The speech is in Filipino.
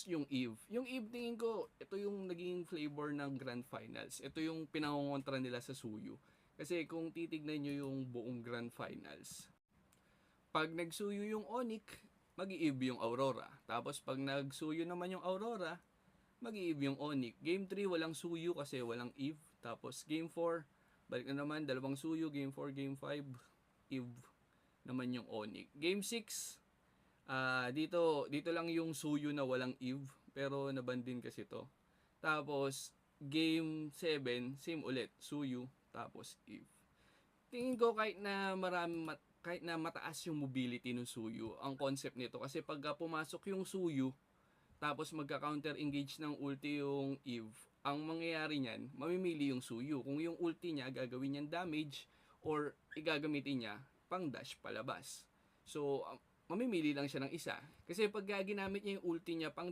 yung Eve. Yung Eve tingin ko, ito yung naging flavor ng Grand Finals. Ito yung pinangongontra nila sa Suyu. Kasi kung titignan nyo yung buong Grand Finals, pag nagsuyo yung Onyx, mag-i-Eve yung Aurora. Tapos pag nagsuyo naman yung Aurora, mag-i-Eve yung Onyx. Game 3, walang suyo kasi walang Eve. Tapos Game 4, balik na naman, dalawang suyo. Game 4, Game 5, Eve naman yung Onyx. Game 6, dito lang yung suyo na walang Eve. Pero naban din kasi to. Tapos, Game 7, same ulit. Suyu, tapos Eve. Tingin ko kahit na mataas yung mobility ng Suyu, ang concept nito. Kasi pagka pumasok yung Suyu, tapos magka-counter engage ng ulti yung Eve, ang mangyayari niyan, mamimili yung Suyu. Kung yung ulti niya gagawin niyang damage or igagamitin niya pang dash palabas. So, mamimili lang siya ng isa. Kasi pag ginamit niya yung ulti niya pang